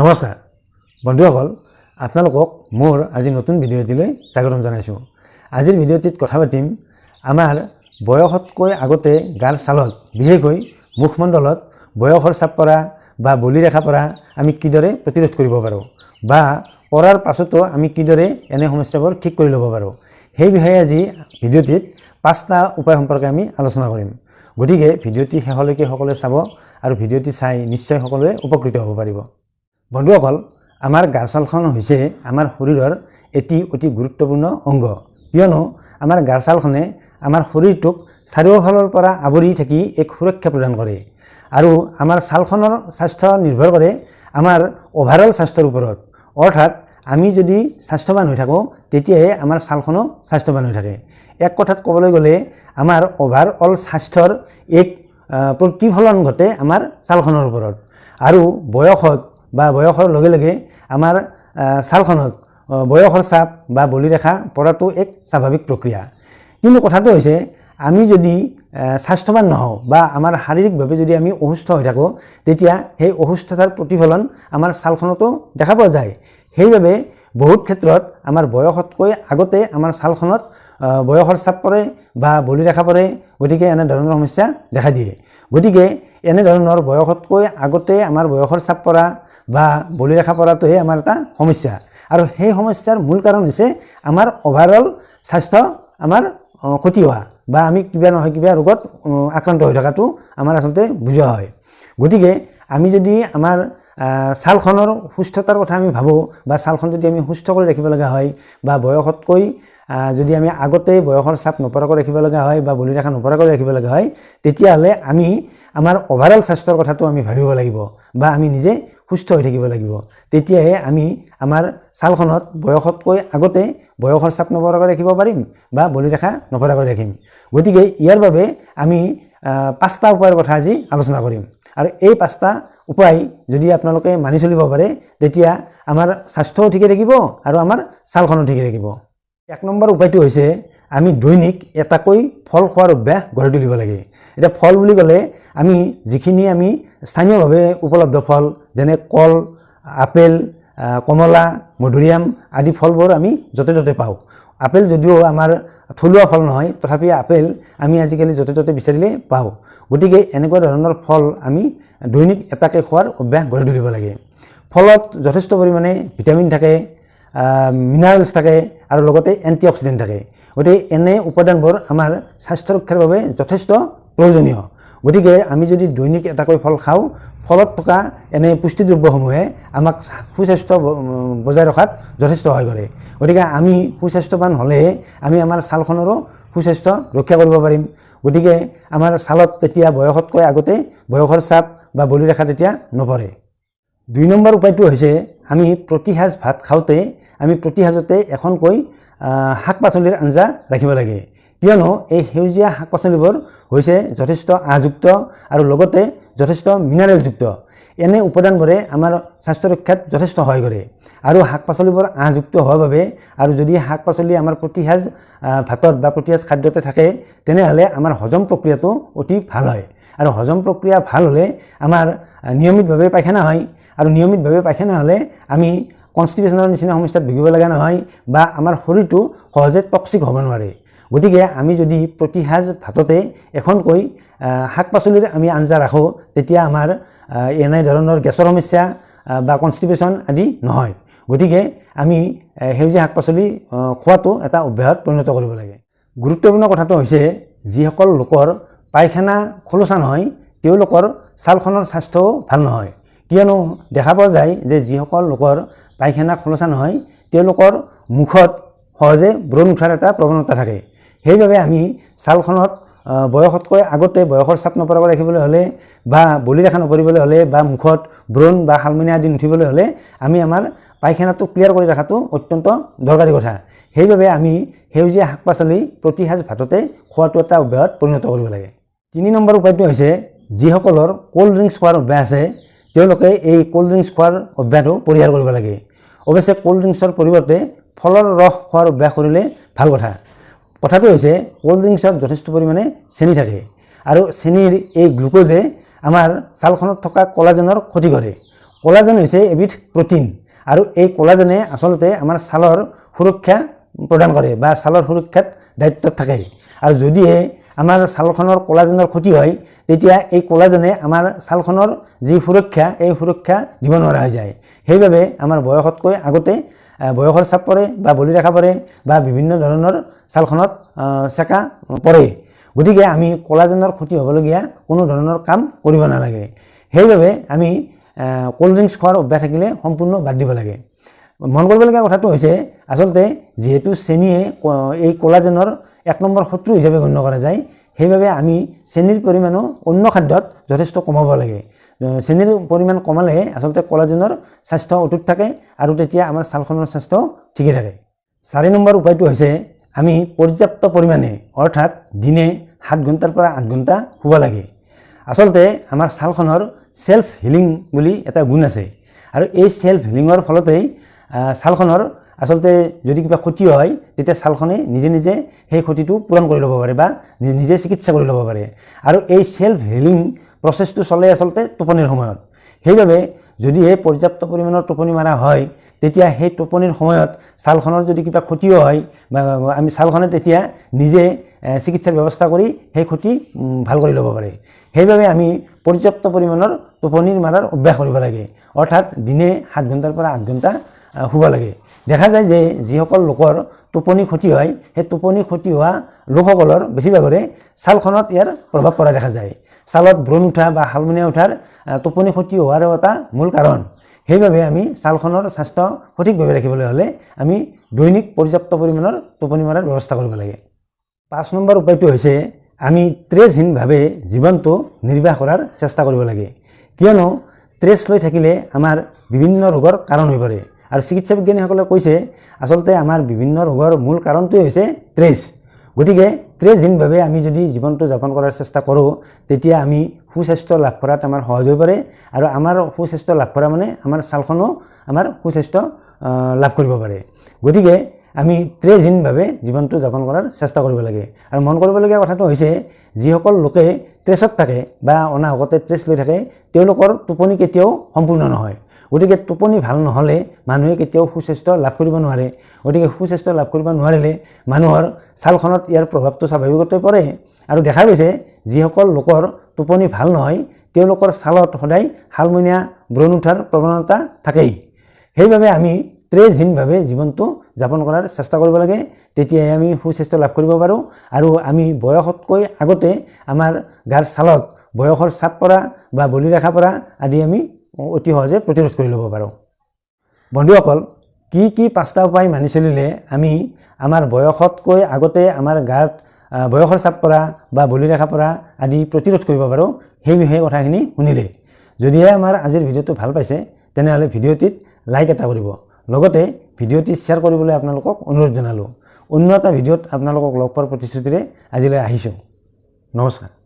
নমস্কাৰ বন্ধুসকল, আপোনালোকক মোৰ আজি নতুন ভিডিঅ'টিলৈ স্বাগতম জনাইছোঁ। আজিৰ ভিডিঅ'টিত কথা পাতিম আমাৰ বয়সতকৈ আগতে গাৰ ছালত, বিশেষকৈ মুখমণ্ডলত বয়সৰ চাপ পৰা বা বলিৰেখা পৰা আমি কিদৰে প্ৰতিৰোধ কৰিব পাৰোঁ বা পৰাৰ পাছতো আমি কিদৰে এনে সমস্যাবোৰ ঠিক কৰি ল'ব পাৰোঁ, সেই বিষয়ে আজি ভিডিঅ'টিত 5টা উপায় সম্পৰ্কে আমি আলোচনা কৰিম। গতিকে ভিডিঅ'টি শেষলৈকে সকলোৱে চাব আৰু ভিডিঅ'টি চাই নিশ্চয় সকলোৱে উপকৃত হ'ব পাৰিব। বন্ধুসকল, আমাৰ গাৰ ছালখন হৈছে আমাৰ শৰীৰৰ এটি অতি গুৰুত্বপূৰ্ণ অংগ, কিয়নো আমাৰ গাৰ ছালখনে আমাৰ শৰীৰটোক চাৰিওফালৰ পৰা আৱৰি থাকি এক সুৰক্ষা প্ৰদান কৰে আৰু আমাৰ ছালখনৰ স্বাস্থ্য নিৰ্ভৰ কৰে আমাৰ অভাৰঅল স্বাস্থ্যৰ ওপৰত। অৰ্থাৎ আমি যদি স্বাস্থ্যৱান হৈ থাকোঁ তেতিয়াহে আমাৰ ছালখনো স্বাস্থ্যৱান হৈ থাকে। এক কথাত ক'বলৈ গ'লে আমাৰ অভাৰঅল স্বাস্থ্যৰ এক প্ৰতিফলন ঘটে আমাৰ ছালখনৰ ওপৰত। আৰু বয়সৰ লগে লগে আমাৰ ছালখনত বয়সৰ চাপ বা বলিৰেখা পৰাটো এক স্বাভাৱিক প্ৰক্ৰিয়া। কিন্তু কথাটো হৈছে আমি যদি স্বাস্থ্যৱান নহওঁ বা আমাৰ শাৰীৰিকভাৱে যদি আমি অসুস্থ হৈ থাকোঁ তেতিয়া সেই অসুস্থতাৰ প্ৰতিফলন আমাৰ ছালখনতো দেখা পোৱা যায়। সেইবাবে বহুত ক্ষেত্ৰত আমাৰ বয়সতকৈ আগতে আমাৰ ছালখনত বয়সৰ চাপ পৰে বা বলিৰেখা পৰে, গতিকে এনেধৰণৰ সমস্যা দেখা দিয়ে। গতিকে এনেধৰণৰ বয়সতকৈ আগতে আমাৰ বয়সৰ চাপ পৰা বা বলিৰেখা পৰাটোহে আমাৰ এটা সমস্যা, আৰু সেই সমস্যাৰ মূল কাৰণ হৈছে আমাৰ অভাৰঅল স্বাস্থ্য আমাৰ ক্ষতি হোৱা বা আমি কিবা নহয় কিবা ৰোগত আক্ৰান্ত হৈ থকাটো আমাৰ আচলতে বুজোৱা হয়। গতিকে আমি যদি আমাৰ ছালখনৰ সুস্থতাৰ কথা আমি ভাবোঁ বা ছালখন যদি আমি সুস্থ কৰি ৰাখিব লগা হয় বা বয়সতকৈ যদি আমি আগতে বয়সৰ চাপ নপৰাকৈ ৰাখিব লগা হয় বা বলিৰেখা নপৰাকৈ ৰাখিব লগা হয়, তেতিয়াহ'লে আমি আমাৰ অভাৰঅল স্বাস্থ্যৰ কথাটো আমি ভাবিব লাগিব বা আমি নিজে সুস্থ হৈ থাকিব লাগিব। তেতিয়াহে আমি আমাৰ ছালখনত বয়সতকৈ আগতে বয়সৰ চাপ নপৰাকৈ ৰাখিব পাৰিম বা বলিৰেখা নপৰাকৈ ৰাখিম। গতিকে ইয়াৰ বাবে আমি 5টা উপায়ৰ কথা আজি আলোচনা কৰিম, আৰু এই 5টা উপায় যদি আপোনালোকে মানি চলিব পাৰে তেতিয়া আমাৰ স্বাস্থ্যও ঠিকে থাকিব আৰু আমাৰ ছালখনো ঠিকে থাকিব। 1 নম্বৰ উপায়টো হৈছে আমি দৈনিক এটাকৈ ফল খোৱাৰ অভ্যাস গঢ়ি তুলিব লাগে। এতিয়া ফল বুলি ক'লে আমি যিখিনি আমি স্থানীয়ভাৱে উপলব্ধ ফল, যেনে কল, আপেল, কমলা, মধুৰিআম আদি ফলবোৰ আমি য'তে ত'তে পাওঁ। আপেল যদিও আমাৰ থলুৱা ফল নহয়, তথাপি আপেল আমি আজিকালি য'তে ত'তে বিচাৰিলে পাওঁ। গতিকে এনেকুৱা ধৰণৰ ফল আমি দৈনিক এটাকৈ খোৱাৰ অভ্যাস গঢ়ি তুলিব লাগে। ফলত যথেষ্ট পৰিমাণে ভিটামিন থাকে, মিনাৰেলছ থাকে আৰু লগতে এণ্টিঅক্সিডেণ্ট থাকে। গতিকে এনে উপাদানবোৰ আমাৰ স্বাস্থ্য ৰক্ষাৰ বাবে যথেষ্ট প্ৰয়োজনীয়। গতিকে আমি যদি দৈনিক এটাকৈ ফল খাওঁ, ফলত থকা এনে পুষ্টিদ্ৰব্যসমূহে আমাক সুস্বাস্থ্য বজাই ৰখাত যথেষ্ট সহায় কৰে। গতিকে আমি সুস্বাস্থ্যৱান হ'লেহে আমি আমাৰ ছালখনৰো সুস্বাস্থ্য ৰক্ষা কৰিব পাৰিম। গতিকে আমাৰ ছালত তেতিয়া বয়সতকৈ আগতে বয়সৰ চাপ বা বলিৰেখা তেতিয়া নপৰে। 2 নম্বৰ উপায়টো হৈছে আমি প্ৰতি সাঁজ ভাত খাওঁতে আমি প্ৰতি সাঁজতে এখনকৈ শাক পাচলিৰ আঞ্জা ৰাখিব লাগে, কিয়নো এই সেউজীয়া শাক পাচলিবোৰ হৈছে যথেষ্ট আঁহযুক্ত আৰু লগতে যথেষ্ট মিনাৰেলযুক্ত। এনে উপাদানবোৰে আমাৰ স্বাস্থ্য ৰক্ষাত যথেষ্ট সহায় কৰে। আৰু শাক পাচলিবোৰ আঁহযুক্ত হোৱাৰ বাবে আৰু যদি শাক পাচলি আমাৰ প্ৰতি সাঁজ ভাতত বা প্ৰতি সাঁজ খাদ্যতে থাকে তেনেহ'লে আমাৰ হজম প্ৰক্ৰিয়াটো অতি ভাল হয়, আৰু হজম প্ৰক্ৰিয়া ভাল হ'লে আমাৰ নিয়মিতভাৱে পায়খানা হয়, আৰু নিয়মিতভাৱে পায়খানা হ'লে আমি কনষ্টিপেশ্যনৰ নিচিনা সমস্যাত ভুগিব লগা নহয় বা আমাৰ শৰীৰটো সহজে টক্সিক হ'ব নোৱাৰে। গতিকে আমি যদি প্ৰতি সাঁজ ভাততে এখনকৈ শাক পাচলিৰ আমি আঞ্জা ৰাখোঁ তেতিয়া আমাৰ এনেধৰণৰ গেছৰ সমস্যা বা কনষ্টিপেশ্যন আদি নহয়। গতিকে আমি সেউজীয়া শাক পাচলি খোৱাটো এটা অভ্যাসত পৰিণত কৰিব লাগে। গুৰুত্বপূৰ্ণ কথাটো হৈছে যিসকল লোকৰ পায়খানা খোলোচা নহয় তেওঁলোকৰ ছালখনৰ স্বাস্থ্যও ভাল নহয়, কিয়নো দেখা পোৱা যায় যে যিসকল লোকৰ পায়খানা খোলোচা নহয় তেওঁলোকৰ মুখত সহজে ব্ৰণ উঠাৰ এটা প্ৰৱণতা থাকে। সেইবাবে আমি ছালখনত বয়সতকৈ আগতে বয়সৰ চাপ নপৰাকৈ ৰাখিবলৈ হ'লে বা বলিৰেখা নপৰিবলৈ হ'লে বা মুখত ব্ৰণ বা শালমইনা আদি নুঠিবলৈ হ'লে আমি আমাৰ পায়খানাটো ক্লিয়াৰ কৰি ৰখাটো অত্যন্ত দৰকাৰী কথা। সেইবাবে আমি সেউজীয়া শাক পাচলি প্ৰতি সাঁজ ভাততে খোৱাটো এটা অভ্যাসত পৰিণত কৰিব লাগে। 3 নম্বৰ উপায়টো হৈছে যিসকলৰ ক'ল্ড ড্ৰিংকছ খোৱাৰ অভ্যাস আছে তেওঁলোকে এই ক'ল্ড ড্ৰিংকছ খোৱাৰ অভ্যাসটো পৰিহাৰ কৰিব লাগে। অৱশ্যে ক'ল্ড ড্ৰিংকছৰ পৰিৱৰ্তে ফলৰ ৰস খোৱাৰ অভ্যাস কৰিলে ভাল কথা। কথাটো হৈছে ক'ল্ড ড্ৰিংকছত যথেষ্ট পৰিমাণে চেনি থাকে, আৰু চেনিৰ এই গ্লুক'জে আমাৰ ছালখনত থকা কলাজেনৰ ক্ষতি কৰে। কোলাজেন হৈছে এবিধ প্ৰ'টিন আৰু এই কোলাজেনে আচলতে আমাৰ ছালৰ সুৰক্ষা প্ৰদান কৰে বা ছালৰ সুৰক্ষাত দায়িত্বত থাকে আৰু যদিহে আমাৰ ছালখনৰ কোলাজেনৰ ক্ষতি হয় তেতিয়া এই কোলাজেনে আমাৰ ছালখনৰ যি সুৰক্ষা এই সুৰক্ষা দিব নোৱাৰা হৈ যায় সেইবাবে আমাৰ বয়সতকৈ আগতে বয়সৰ চাপ পৰে বা বলিৰেখা পৰে বা বিভিন্ন ধৰণৰ ছালখনত চেকা পৰে গতিকে আমি কোলাজেনৰ ক্ষতি হ'বলগীয়া কোনো ধৰণৰ কাম কৰিব নালাগে সেইবাবে আমি কোল্ড ড্ৰিংকছ খোৱাৰ অভ্যাস থাকিলে সম্পূৰ্ণ বাদ দিব লাগে মন কৰিবলগীয়া কথাটো হৈছে আচলতে যেহেতু চেনিয়ে এই কোলাজেনৰ 1 নম্বৰ শত্ৰু হিচাপে গণ্য কৰা যায় সেইবাবে আমি চেনিৰ পৰিমাণো অন্য খাদ্যত যথেষ্ট কমাব লাগে চেনিৰ পৰিমাণ কমালে আচলতে কোলাজেনৰ স্বাস্থ্য অটুট থাকে আৰু তেতিয়া আমাৰ ছালখনৰ স্বাস্থ্য ঠিকে থাকে 4 নম্বৰ উপায়টো হৈছে আমি পৰ্যাপ্ত পৰিমাণে অৰ্থাৎ দিনে 7 ঘণ্টাৰ পৰা 8 ঘণ্টা শুব লাগে আচলতে আমাৰ ছালখনৰ সেলফ হিলিং বুলি এটা গুণ আছে আৰু এই সেলফ হিলিঙৰ ফলতেই ছালখনৰ আচলতে যদি কিবা ক্ষতি হয় তেতিয়া ছালখনে নিজে নিজে সেই ক্ষতিটো পূৰণ কৰি ল'ব পাৰে বা নিজে চিকিৎসা কৰি ল'ব পাৰে আৰু এই সেলফ হিলিং প্ৰচেছটো চলে আচলতে টোপনিৰ সময়ত সেইবাবে যদি এই পৰ্যাপ্ত পৰিমাণৰ টোপনি মাৰা হয় তেতিয়া সেই টোপনিৰ সময়ত ছালখনৰ যদি কিবা ক্ষতিও হয় বা আমি ছালখনে তেতিয়া নিজে চিকিৎসাৰ ব্যৱস্থা কৰি সেই ক্ষতি ভাল কৰি ল'ব পাৰে সেইবাবে আমি পৰ্যাপ্ত পৰিমাণৰ টোপনি মাৰাৰ অভ্যাস কৰিব লাগে অৰ্থাৎ দিনে 7 ঘণ্টাৰ পৰা 8 ঘণ্টা শুব লাগে দেখা যায় যে যিসকল লোকৰ টোপনি ক্ষতি হয় সেই টোপনি ক্ষতি হোৱা লোকসকলৰ বেছিভাগৰে ছালখনত ইয়াৰ প্ৰভাৱ পৰা দেখা যায় ছালত ব্ৰণ উঠা বা হালমনিয়া উঠাৰ টোপনি ক্ষতি হোৱাৰ এটা মূল কাৰণ সেইবাবে আমি ছালখনৰ স্বাস্থ্য সঠিকভাৱে ৰাখিবলৈ হ'লে আমি দৈনিক পৰ্যাপ্ত পৰিমাণৰ টোপনি মাৰাৰ ব্যৱস্থা কৰিব লাগে 5 নম্বৰ উপায়টো হৈছে আমি ত্ৰেছহীনভাৱে জীৱনটো নিৰ্বাহ কৰাৰ চেষ্টা কৰিব লাগে কিয়নো ত্ৰেছ লৈ থাকিলে আমাৰ বিভিন্ন ৰোগৰ কাৰণ হৈ পৰে আৰু চিকিৎসা বিজ্ঞানীসকলে কৈছে আচলতে আমাৰ বিভিন্ন ৰোগৰ মূল কাৰণটোৱে হৈছে ত্ৰেছ গতিকে ত্ৰেছহীনভাৱে আমি যদি জীৱনটো যাপন কৰাৰ চেষ্টা কৰোঁ তেতিয়া আমি সুস্বাস্থ্য লাভ কৰাত আমাৰ সহজ হৈ পৰে আৰু আমাৰ সুস্বাস্থ্য লাভ কৰা মানে আমাৰ ছালখনো আমাৰ সুস্বাস্থ্য লাভ কৰিব পাৰে গতিকে আমি ত্ৰেছহীনভাৱে জীৱনটো যাপন কৰাৰ চেষ্টা কৰিব লাগে আৰু মন কৰিবলগীয়া কথাটো হৈছে যিসকল লোকে ত্ৰেছত থাকে বা অনাহকতে ত্ৰেছ লৈ থাকে তেওঁলোকৰ টোপনি কেতিয়াও সম্পূৰ্ণ নহয় গতিকে টোপনি ভাল নহ'লে মানুহে কেতিয়াও সুস্বাস্থ্য লাভ কৰিব নোৱাৰে গতিকে সুস্বাস্থ্য লাভ কৰিব নোৱাৰিলে মানুহৰ ছালখনত ইয়াৰ প্ৰভাৱটো স্বাভাৱিকতে পৰে আৰু দেখা গৈছে যিসকল লোকৰ টোপনি ভাল নহয় তেওঁলোকৰ ছালত সদায় হালমনিয়া ব্ৰণ উঠাৰ প্ৰৱণতা থাকেই সেইবাবে আমি ত্ৰেছহীনভাৱে জীৱনটো যাপন কৰাৰ চেষ্টা কৰিব লাগে তেতিয়াহে আমি সুস্বাস্থ্য লাভ কৰিব পাৰোঁ আৰু আমি বয়সতকৈ আগতে আমাৰ গাৰ ছালত বয়সৰ চাপ পৰা বা বলিৰেখা পৰা আদি আমি অতি সহজে প্ৰতিৰোধ কৰি ল'ব পাৰোঁ বন্ধুসকল কি 5টা উপায় মানি চলিলে আমি আমাৰ বয়সতকৈ আগতে আমাৰ গাত বয়সৰ চাপ পৰা বা বলিৰেখা পৰা আদি প্ৰতিৰোধ কৰিব পাৰোঁ সেই বিষয়ে কথাখিনি শুনিলে যদিহে আমাৰ আজিৰ ভিডিঅ'টো ভাল পাইছে তেনেহ'লে ভিডিঅ'টিত লাইক এটা কৰিব লগতে ভিডিঅ'টি শ্বেয়াৰ কৰিবলৈ আপোনালোকক অনুৰোধ জনালোঁ অন্য এটা ভিডিঅ'ত আপোনালোকক লগ পোৱাৰ প্ৰতিশ্ৰুতিৰে আজিলৈ আহিছোঁ নমস্কাৰ